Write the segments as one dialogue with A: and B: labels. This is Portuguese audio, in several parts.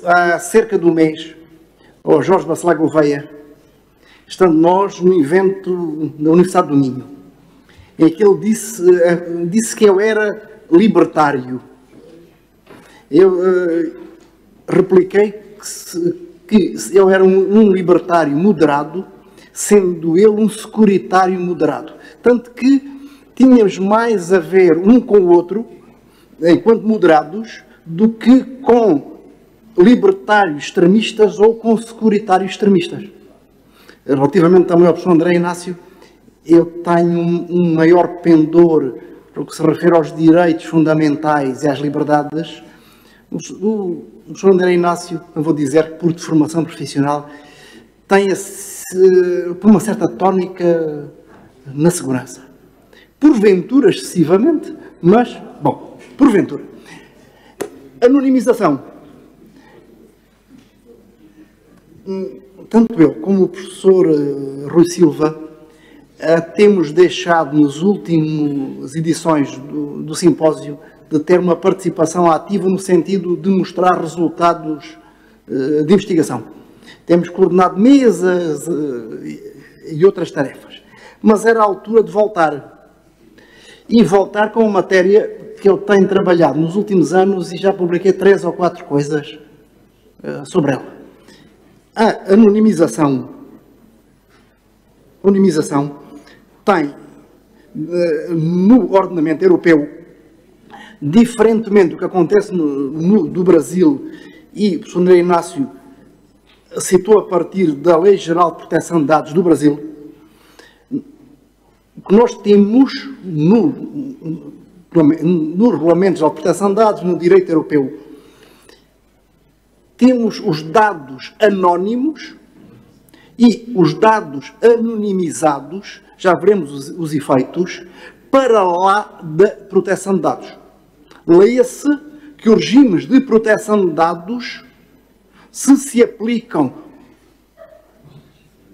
A: há cerca de um mês ao Jorge Bacelar Gouveia, estando nós no evento da Universidade do Minho, em que ele disse que eu era libertário. Eu repliquei que eu era um libertário moderado, sendo ele um securitário moderado. Tanto que tínhamos mais a ver um com o outro, enquanto moderados, do que com libertários extremistas ou com securitários extremistas. Relativamente também ao professor André Inácio, eu tenho um maior pendor no que se refere aos direitos fundamentais e às liberdades. O professor André Inácio, eu vou dizer que por formação profissional, tem por uma certa tónica na segurança. Porventura, excessivamente, mas, bom, porventura. Anonimização. Tanto eu como o professor Rui Silva temos deixado nas últimas edições do simpósio de ter uma participação ativa no sentido de mostrar resultados de investigação. Temos coordenado mesas e outras tarefas. Mas era a altura de voltar. E voltar com uma matéria que eu tenho trabalhado nos últimos anos e já publiquei 3 ou 4 coisas sobre ela. A anonimização. A anonimização tem, no ordenamento europeu, diferentemente do que acontece do Brasil, e o professor André Inácio citou a partir da Lei Geral de Proteção de Dados do Brasil, que nós temos no Regulamento Geral de Proteção de Dados, no direito europeu, temos os dados anónimos e os dados anonimizados, já veremos os efeitos, para lá da proteção de dados. Leia-se que os regimes de proteção de dados, se aplicam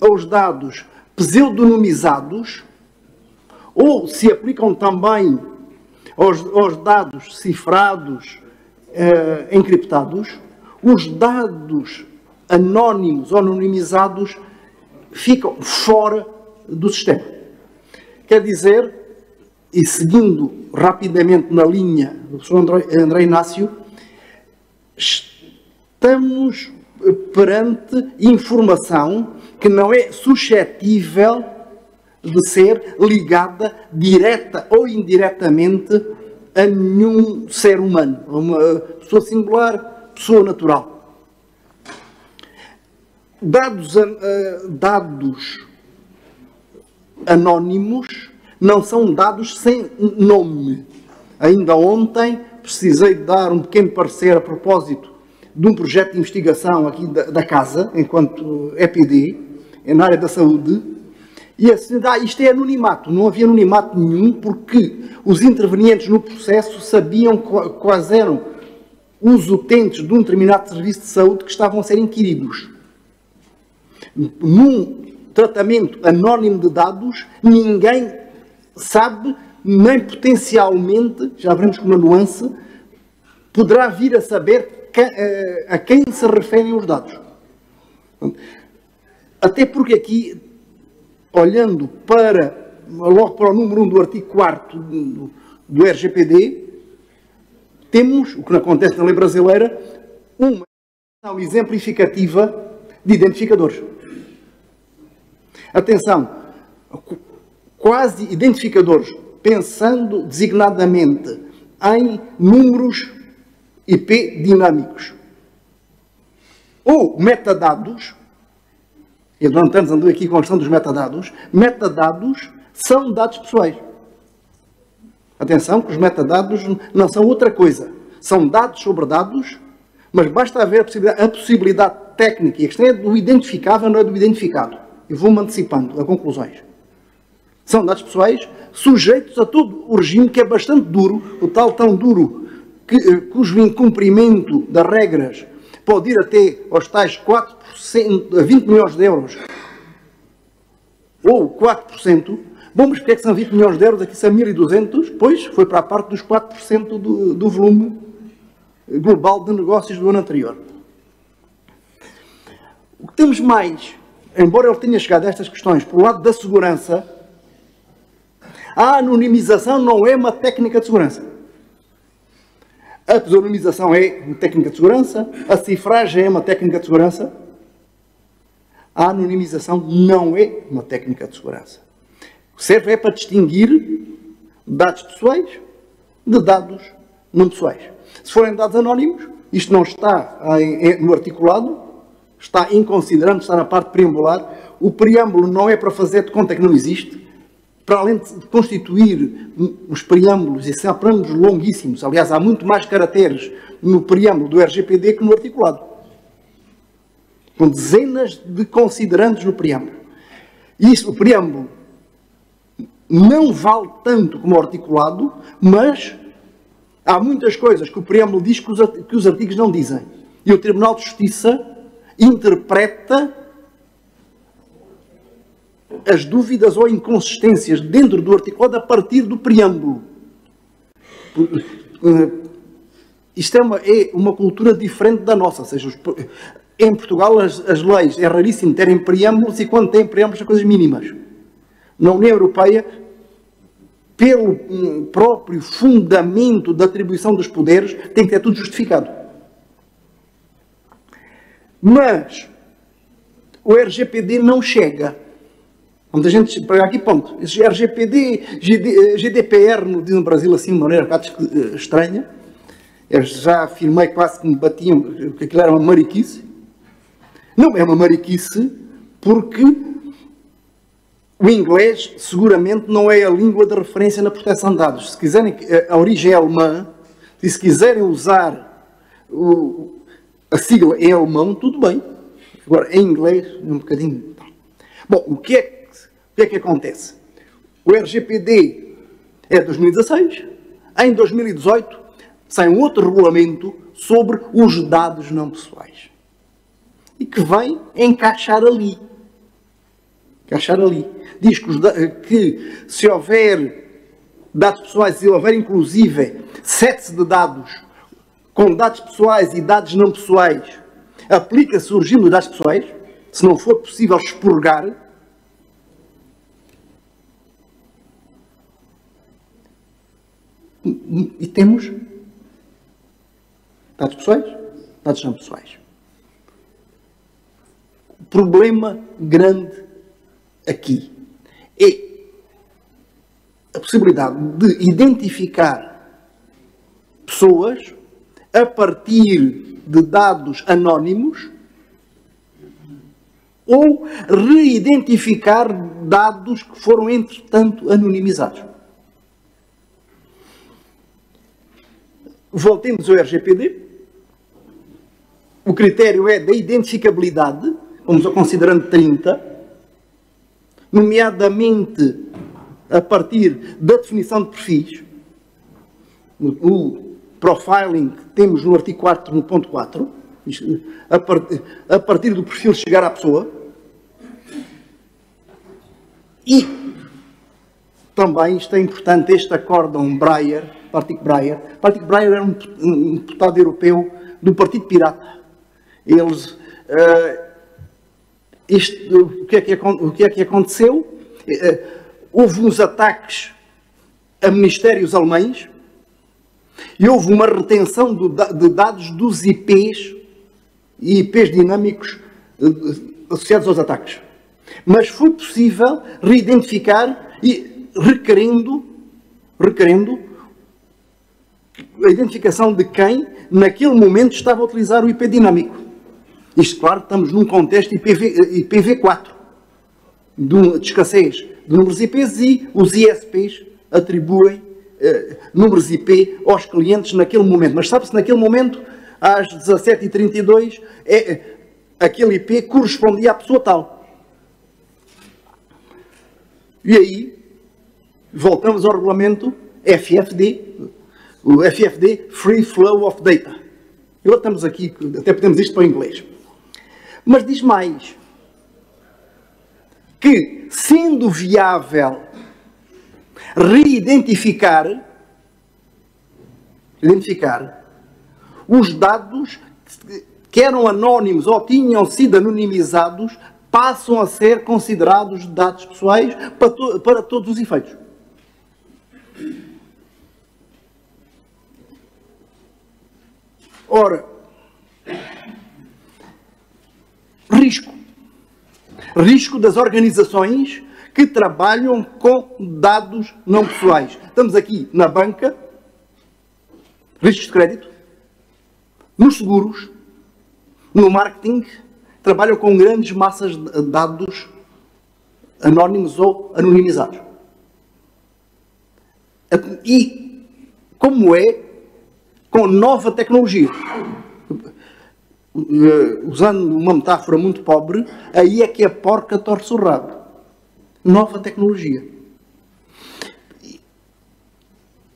A: aos dados pseudonimizados, ou se aplicam também aos dados cifrados, encriptados, os dados anónimos ou anonimizados ficam fora do sistema. Quer dizer, e seguindo rapidamente na linha do professor André Inácio, estamos perante informação que não é suscetível de ser ligada direta ou indiretamente a nenhum ser humano, a uma pessoa singular, pessoa natural. Dados anónimos não são dados sem nome. Ainda ontem precisei de dar um pequeno parecer a propósito de um projeto de investigação aqui da Casa, enquanto EPD, na área da saúde, e assim, isto é anonimato. Não havia anonimato nenhum, porque os intervenientes no processo sabiam quais eram os utentes de um determinado serviço de saúde que estavam a ser inquiridos. Num tratamento anónimo de dados, ninguém sabe, nem potencialmente, já veremos com uma nuance, poderá vir a saber a quem se referem os dados. Até porque aqui, olhando logo para o número 1 do artigo 4º do RGPD, temos, o que não acontece na lei brasileira, uma exemplificativa de identificadores. Atenção, quase identificadores, pensando designadamente em números IP dinâmicos. Ou metadados, e durante anos andou aqui com a questão dos metadados, metadados são dados pessoais. Atenção que os metadados não são outra coisa. São dados sobre dados, mas basta haver a possibilidade técnica, e a questão é do identificável, não é do identificado. E vou-me antecipando a conclusões. São dados pessoais sujeitos a todo o regime que é bastante duro, o tal tão duro cujo incumprimento das regras pode ir até aos tais 4%, a 20 milhões de euros, ou 4%. Bom, mas porque é que são 20 milhões de euros, aqui são 1.200? Pois, foi para a parte dos 4% do volume global de negócios do ano anterior. O que temos mais, embora ele tenha chegado a estas questões por lado da segurança, a anonimização não é uma técnica de segurança. A pseudonimização é uma técnica de segurança, a cifragem é uma técnica de segurança, a anonimização não é uma técnica de segurança. Serve é para distinguir dados pessoais de dados não pessoais. Se forem dados anónimos, isto não está no articulado, está inconsiderando, está na parte preambular. O preâmbulo não é para fazer de conta que não existe. Para além de constituir os preâmbulos, e são preâmbulos longuíssimos, aliás, há muito mais caracteres no preâmbulo do RGPD que no articulado. Com dezenas de considerandos no preâmbulo. Isso, o preâmbulo não vale tanto como o articulado, mas há muitas coisas que o preâmbulo diz que os artigos não dizem. E o Tribunal de Justiça interpreta as dúvidas ou inconsistências dentro do articulado a partir do preâmbulo. Isto é uma cultura diferente da nossa. Ou seja, em Portugal as leis é raríssimo terem preâmbulos e quando têm preâmbulos são coisas mínimas. Na União Europeia, pelo próprio fundamento da atribuição dos poderes, tem que ter tudo justificado. Mas o RGPD não chega. Muita gente para aqui, ponto. Esse RGPD, GDPR, diz no Brasil assim de maneira um bocado estranha. Eu já afirmei quase que me batiam que aquilo era uma mariquice. Não é uma mariquice porque o inglês seguramente não é a língua de referência na proteção de dados. Se quiserem, a origem é alemã, e se quiserem usar a sigla em alemão, tudo bem. Agora, em inglês, é um bocadinho... Bom, o que é que acontece? O RGPD é de 2016. Em 2018, sai um outro regulamento sobre os dados não pessoais. E que vem encaixar ali. Diz que se houver dados pessoais, se houver inclusive sets de dados com dados pessoais e dados não pessoais, aplica-se o regime de dados pessoais, se não for possível expurgar. E temos dados pessoais, dados não pessoais. O problema grande aqui é a possibilidade de identificar pessoas a partir de dados anónimos ou reidentificar dados que foram, entretanto, anonimizados. Voltemos ao RGPD. O critério é da identificabilidade, vamos a considerando 30, nomeadamente a partir da definição de perfis. O profiling que temos no artigo 4, no ponto 4, a partir do perfil chegar à pessoa. E também isto é importante, este acórdão Breyer, o artigo Breyer era um deputado europeu do Partido Pirata. Eles, o que é que aconteceu? Houve uns ataques a ministérios alemães e houve uma retenção de dados dos IPs e IPs dinâmicos associados aos ataques. Mas foi possível reidentificar e requerendo a identificação de quem naquele momento estava a utilizar o IP dinâmico. Isto, claro, estamos num contexto IPv4, de escassez de números IPs, e os ISPs atribuem números IP aos clientes naquele momento. Mas sabe-se, naquele momento, às 17h32, aquele IP correspondia à pessoa tal. E aí, voltamos ao regulamento FFD, o FFD, Free Flow of Data. Agora estamos aqui, até podemos isto para o inglês. Mas diz mais, que sendo viável reidentificar os dados que eram anónimos ou tinham sido anonimizados passam a ser considerados dados pessoais para todos os efeitos. Ora, risco das organizações que trabalham com dados não pessoais. Estamos aqui na banca, riscos de crédito, nos seguros, no marketing, trabalham com grandes massas de dados anónimos ou anonimizados. E como é com nova tecnologia? Usando uma metáfora muito pobre, aí é que a porca torce o rabo. Nova tecnologia.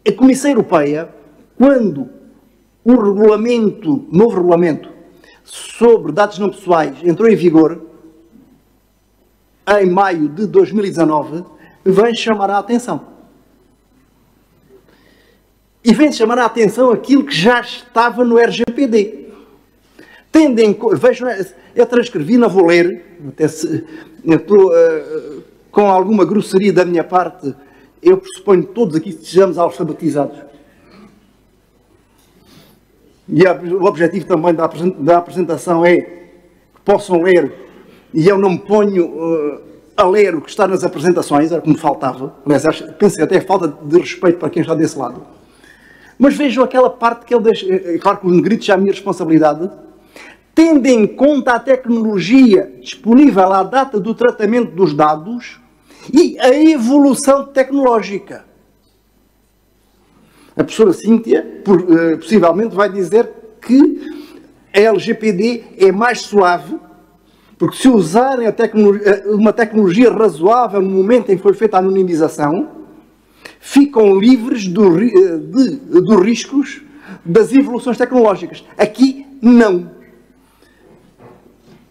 A: A Comissão Europeia, quando o novo regulamento sobre dados não pessoais entrou em vigor, em maio de 2019, vem chamar a atenção. E vem chamar a atenção aquilo que já estava no RGPD. Vejam, eu transcrevi, não vou ler, até se, com alguma grosseria da minha parte, eu pressuponho que todos aqui estejamos alfabetizados. E o objetivo também da apresentação é que possam ler, e eu não me ponho a ler o que está nas apresentações, era como faltava. Aliás, penso que até é falta de respeito para quem está desse lado. Mas vejam aquela parte que ele deixa, claro que os negritos já é a minha responsabilidade, tendo em conta a tecnologia disponível à data do tratamento dos dados e a evolução tecnológica. A professora Cíntia, possivelmente, vai dizer que a LGPD é mais suave, porque se usarem uma tecnologia razoável no momento em que foi feita a anonimização, ficam livres dos riscos das evoluções tecnológicas. Aqui, não.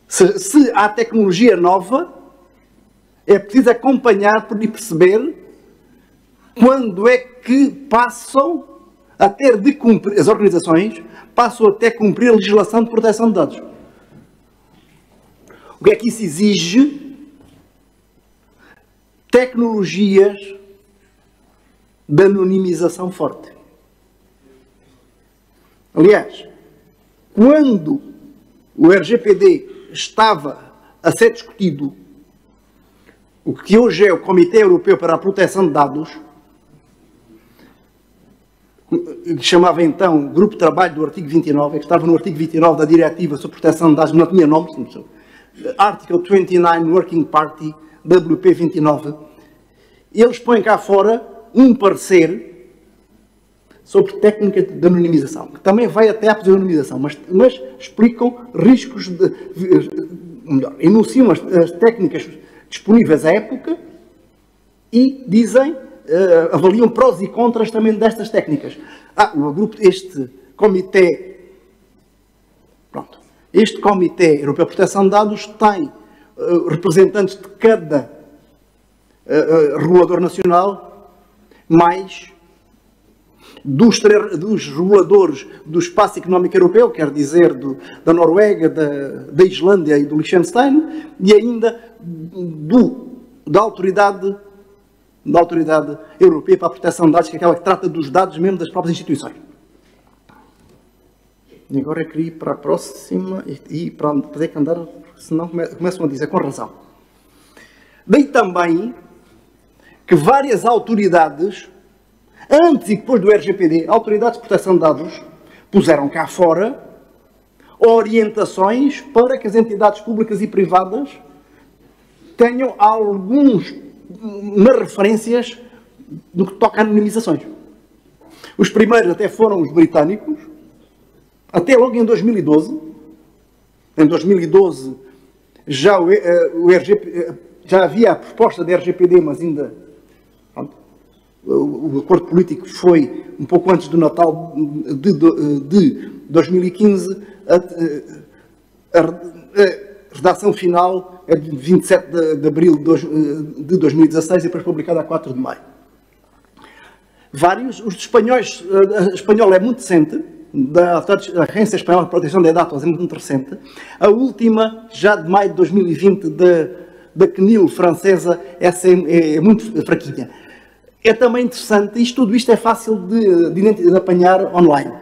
A: Se há tecnologia nova, é preciso acompanhar e perceber quando é que passam a ter de cumprir, as organizações passam a ter de cumprir a legislação de proteção de dados. O que é que isso exige? Tecnologias de anonimização forte. Aliás, quando o RGPD estava a ser discutido, o que hoje é o Comitê Europeu para a Proteção de Dados, que chamava então Grupo de Trabalho do artigo 29, que estava no artigo 29 da Diretiva sobre Proteção de Dados, não tinha nome, Article 29 Working Party, WP 29, eles põem cá fora um parecer sobre técnica de anonimização, que também vai até à anonimização, mas explicam riscos enunciam as técnicas disponíveis à época e dizem, avaliam prós e contras também destas técnicas. Este Comitê Europeu de Proteção de Dados tem representantes de cada regulador nacional, mais dos reguladores do Espaço Económico Europeu, quer dizer, da Noruega, da Islândia e do Liechtenstein, e ainda da Autoridade Europeia para a Proteção de Dados, que é aquela que trata dos dados mesmo das próprias instituições. E agora eu queria ir para a próxima e para ter que andar, senão começam a dizer com razão. Daí também que várias autoridades, antes e depois do RGPD, autoridades de proteção de dados, puseram cá fora orientações para que as entidades públicas e privadas tenham nas referências no que toca a anonimizações. Os primeiros até foram os britânicos, até logo em 2012. Em 2012 já havia a proposta de RGPD, mas ainda o acordo político foi um pouco antes do Natal de 2015. A redação final é de 27 de abril de 2016 e depois publicada a 4 de maio. Os espanhóis, a espanhola é muito recente, da Agência Espanhola de Proteção de Dados, é muito recente. A última, já de maio de 2020, da CNIL francesa, essa é muito fraquinha. É também interessante, tudo isto é fácil de apanhar online.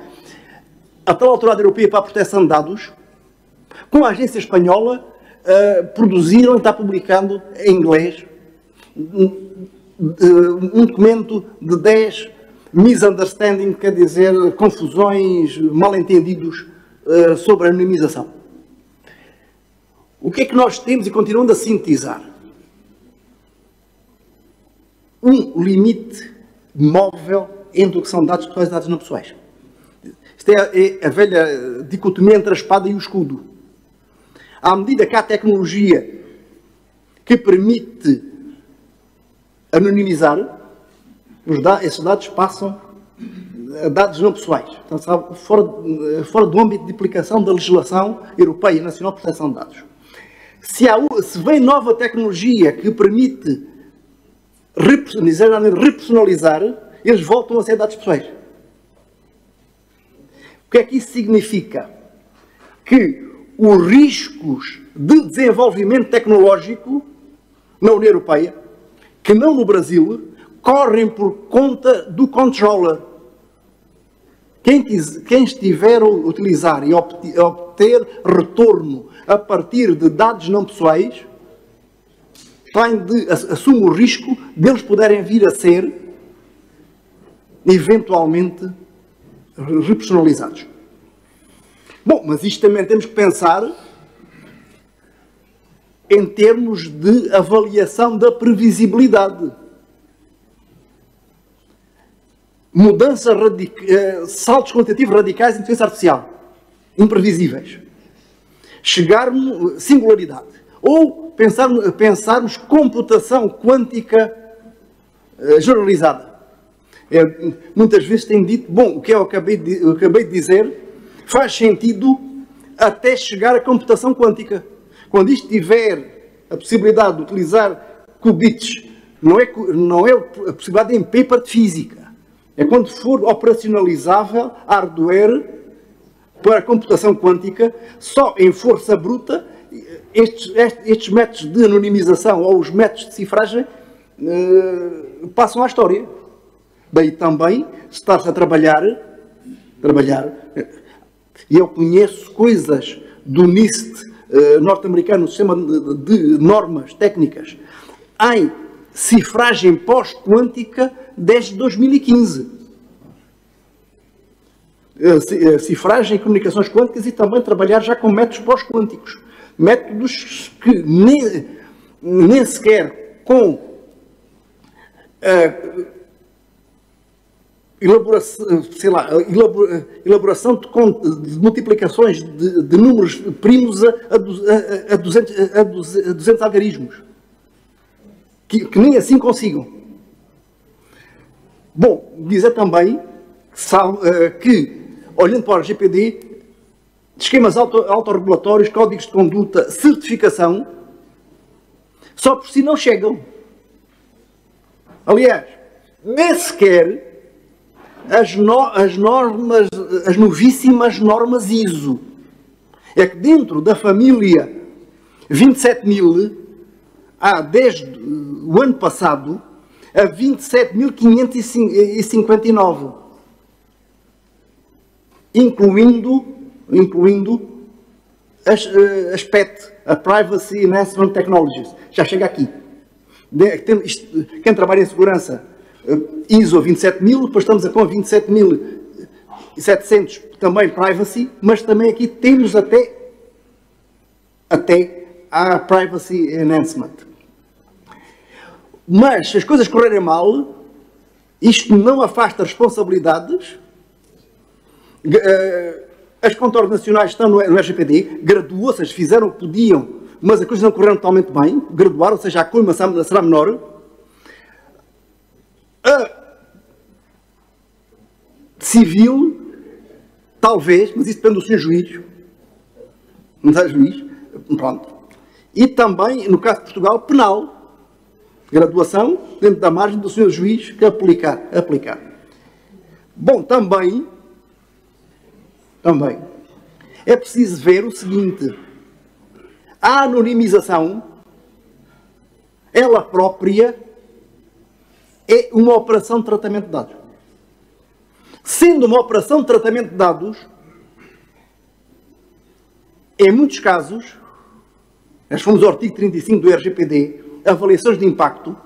A: A tal Autoridade Europeia para a Proteção de Dados, com a agência espanhola, produziram e está publicando em inglês um documento de 10 misunderstanding, quer dizer, confusões, mal-entendidos sobre a anonimização. O que é que nós temos, e continuando a sintetizar? Um limite móvel entre o que são dados pessoais e dados não pessoais. Isto é a velha dicotomia entre a espada e o escudo. À medida que há tecnologia que permite anonimizar, esses dados passam a dados não pessoais. Portanto, fora do âmbito de aplicação da legislação europeia e nacional de proteção de dados. Se vem nova tecnologia que permite repersonalizar, eles voltam a ser dados pessoais. O que é que isso significa? Que os riscos de desenvolvimento tecnológico na União Europeia, que não no Brasil, correm por conta do controller. Quem estiver a utilizar e obter retorno a partir de dados não pessoais, assume o risco deles poderem vir a ser, eventualmente, repersonalizados. Bom, mas isto também temos que pensar em termos de avaliação da previsibilidade. Saltos quantitativos radicais de inteligência artificial, imprevisíveis. Singularidade. Ou pensarmos computação quântica generalizada. Muitas vezes tem dito, bom, o que eu acabei de dizer faz sentido até chegar à computação quântica. Quando isto tiver a possibilidade de utilizar qubits, não é a possibilidade em paper de física. É quando for operacionalizável hardware para a computação quântica, só em força bruta, estes métodos de anonimização ou os métodos de cifragem passam à história. Daí também está-se a trabalhar, e eu conheço coisas do NIST norte-americano, no sistema de normas técnicas, em cifragem pós-quântica desde 2015. Cifragem e comunicações quânticas e também trabalhar já com métodos pós-quânticos. Métodos que nem sequer com elaboração de multiplicações de números primos a 200 algarismos. Que nem assim consigam. Bom, dizer também que, olhando para o RGPD, esquemas autorregulatórios, códigos de conduta, certificação, só por si não chegam. Aliás, nem sequer as novíssimas normas ISO. É que dentro da família 27.000, há desde o ano passado, a 27.559, incluindo as PET, a Privacy Enhancement Technologies. Já chega aqui. Quem trabalha em segurança, ISO 27.000, depois estamos com a 27.700, também Privacy, mas também aqui temos até a Privacy Enhancement. Mas, se as coisas correrem mal, isto não afasta responsabilidades. As contornos nacionais estão no RGPD, graduou, ou seja, fizeram o que podiam, mas as coisas não correram totalmente bem, graduaram, ou seja, a coima será menor. A civil, talvez, mas isso depende do Sr. Juiz. Não é juiz? Pronto. E também, no caso de Portugal, penal. Graduação dentro da margem do Sr. Juiz que aplicar. Bom, também também, é preciso ver o seguinte: a anonimização, ela própria, é uma operação de tratamento de dados. Sendo uma operação de tratamento de dados, em muitos casos, nós fomos ao artigo 35 do RGPD, avaliações de impacto,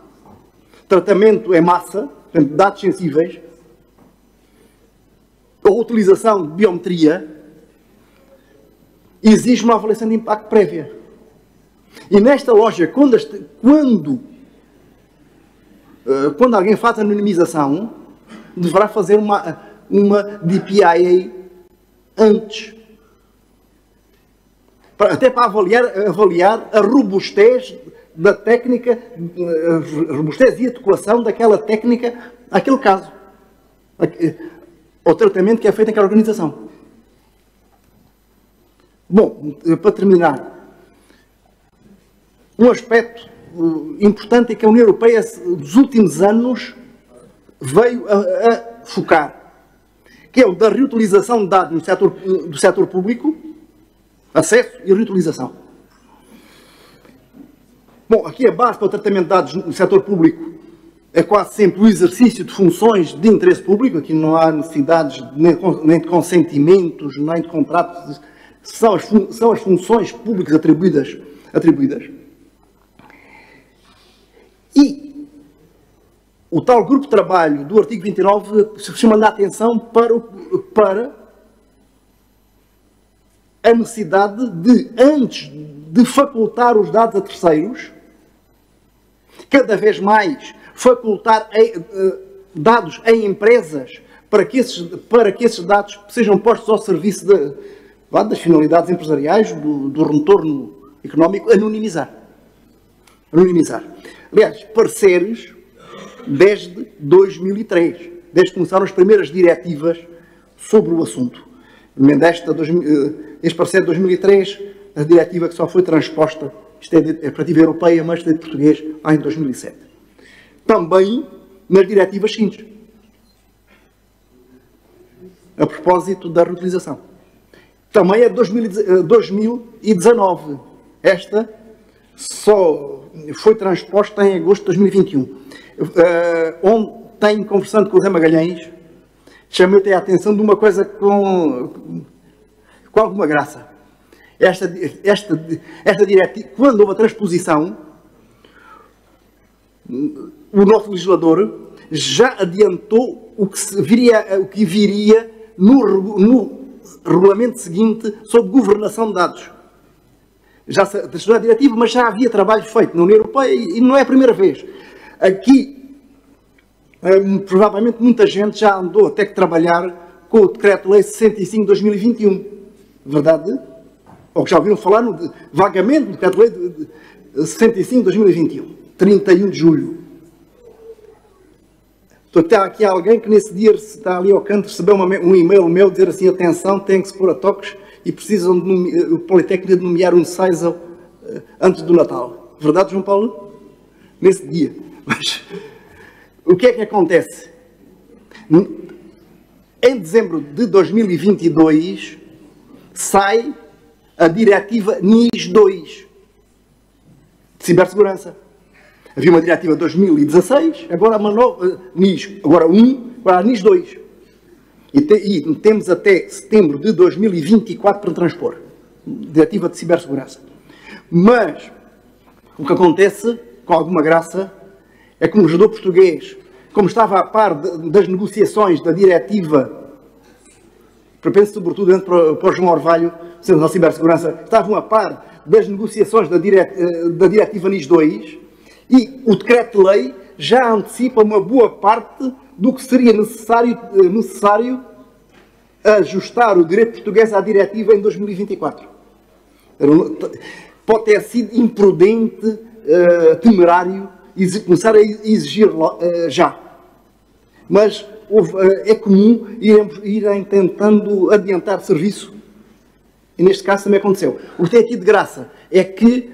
A: tratamento em massa, portanto, dados sensíveis, ou utilização de biometria, exige uma avaliação de impacto prévia. E nesta lógica, quando alguém faz anonimização, deverá fazer uma DPIA antes. Até para avaliar a robustez da técnica, a robustez e adequação daquela técnica àquele caso. Ao tratamento que é feito naquela organização. Bom, para terminar, um aspecto importante é que a União Europeia, nos últimos anos, veio a focar, que é o da reutilização de dados do setor público, acesso e reutilização. Bom, aqui a base para o tratamento de dados no setor público é quase sempre o exercício de funções de interesse público. Aqui não há necessidades nem de consentimentos, nem de contratos. São as funções públicas atribuídas. E o tal grupo de trabalho do artigo 29 chama a atenção para a necessidade de, antes de facultar os dados a terceiros, cada vez mais facultar dados em empresas para que esses dados sejam postos ao serviço das finalidades empresariais, do retorno económico, anonimizar. Aliás, pareceres desde 2003, desde que começaram as primeiras diretivas sobre o assunto. Este parecer de 2003, a diretiva que só foi transposta, isto é para a diretiva europeia, mas de português, em 2007. Também nas diretivas seguintes, a propósito da reutilização. Também é de 2019. Esta só foi transposta em agosto de 2021. Onde tenho, conversando com o Zé Magalhães, chamei até a atenção de uma coisa com alguma graça. Esta diretiva, quando houve a transposição, o nosso legislador já adiantou o que viria no regulamento seguinte sobre governação de dados. Já se testou a diretiva, mas já havia trabalho feito na União Europeia e não é a primeira vez. Aqui, provavelmente muita gente já andou até que trabalhar com o Decreto-Lei 65 de 2021. Verdade? Ou que já ouviram falar vagamente do Decreto-Lei de 65 de 2021. 31 de julho. Então, está aqui alguém que nesse dia está ali ao canto, recebeu um e-mail meu dizer assim: atenção, tem que se pôr a toques e precisam o Politécnico de nomear um CISO antes do Natal. Verdade, João Paulo? Nesse dia. Mas o que é que acontece? Em dezembro de 2022 sai a diretiva NIS 2 de cibersegurança. Havia uma diretiva de 2016, agora uma nova NIS, agora a NIS 2. E temos até setembro de 2024 para transpor. Diretiva de cibersegurança. Mas o que acontece, com alguma graça, é que o legislador português, como estava a par das negociações da diretiva, penso sobretudo para o João Orvalho, sendo da cibersegurança, estavam a par das negociações da diretiva NIS 2, e o decreto-lei já antecipa uma boa parte do que seria necessário ajustar o direito português à diretiva em 2024. Pode ter sido imprudente, temerário, começar a exigir já. Mas é comum irem tentando adiantar serviço. E neste caso também aconteceu. O que tem aqui de graça é que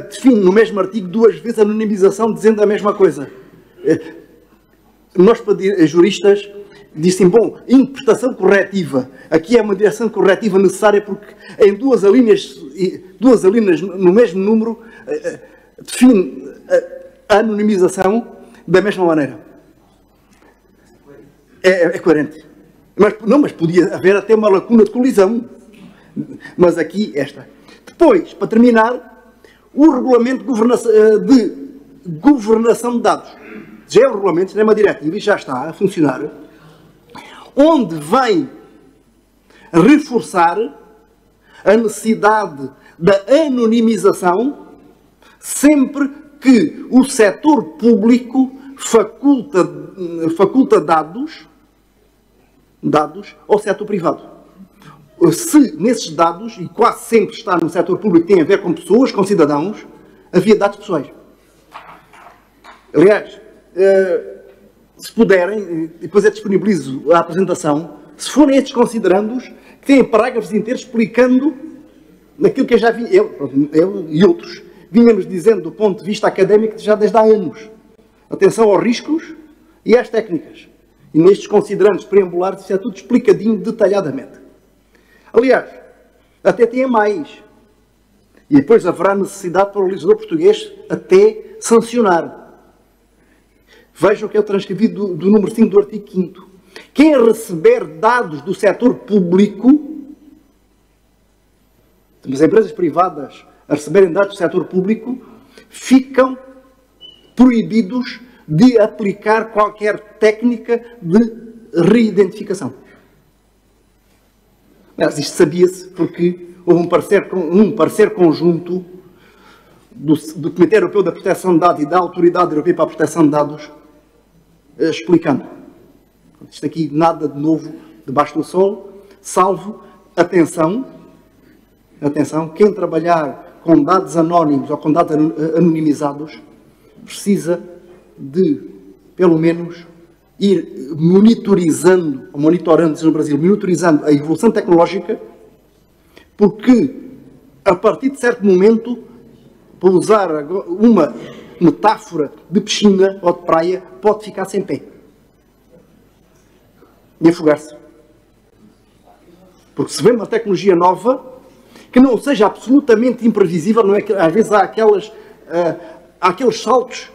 A: define no mesmo artigo duas vezes a anonimização dizendo a mesma coisa. Nós, juristas, disse, bom, interpretação corretiva. Aqui é uma direção corretiva necessária porque em duas alíneas no mesmo número define a anonimização da mesma maneira. É coerente. Mas podia haver até uma lacuna de colisão. Mas aqui, esta. Depois, para terminar, o regulamento de governação de dados. Já é um regulamento, não é uma diretiva e já está a funcionar. Onde vem reforçar a necessidade da anonimização sempre que o setor público faculta dados ao setor privado. Se nesses dados, e quase sempre está no setor público, tem a ver com pessoas, com cidadãos, havia dados pessoais. Aliás, se puderem, depois disponibilizo a apresentação, se forem estes considerandos, que têm parágrafos inteiros explicando naquilo que eu já vi, eu e outros, vínhamos dizendo do ponto de vista académico já desde há anos. Atenção aos riscos e às técnicas. E nestes considerandos preambulares, isso é tudo explicadinho, detalhadamente. Aliás, até tem mais. E depois haverá necessidade para o legislador português até sancionar. Vejam que é o transcrevido do número 5 do artigo 5º. Quem receber dados do setor público, as empresas privadas a receberem dados do setor público, ficam proibidos de aplicar qualquer técnica de reidentificação. Mas isto sabia-se porque houve um parecer conjunto do Comitê Europeu da Proteção de Dados e da Autoridade Europeia para a Proteção de Dados, explicando. Isto aqui nada de novo debaixo do sol, salvo, atenção, quem trabalhar com dados anónimos ou com dados anonimizados precisa de, pelo menos, ir monitorando no Brasil, monitorizando a evolução tecnológica, porque a partir de certo momento, para usar uma metáfora de piscina ou de praia, pode ficar sem pé e afogar-se. Porque se vê uma tecnologia nova que não seja absolutamente imprevisível, não é que às vezes há aqueles saltos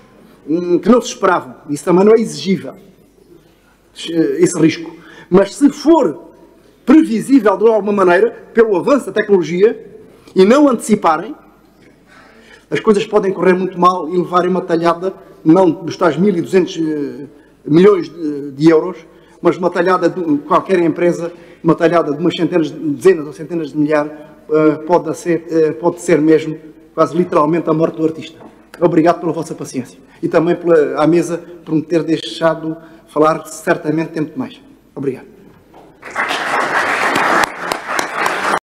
A: que não se esperavam. Isso também não é exigível, esse risco. Mas se for previsível de alguma maneira, pelo avanço da tecnologia, e não anteciparem, as coisas podem correr muito mal e levarem uma talhada, não dos tais 1.200 milhões de euros, mas uma talhada de qualquer empresa, uma talhada de umas centenas, dezenas ou centenas de milhares, pode ser mesmo, quase literalmente, a morte do artista. Obrigado pela vossa paciência. E também à mesa por me ter deixado falar certamente tempo demais. Obrigado.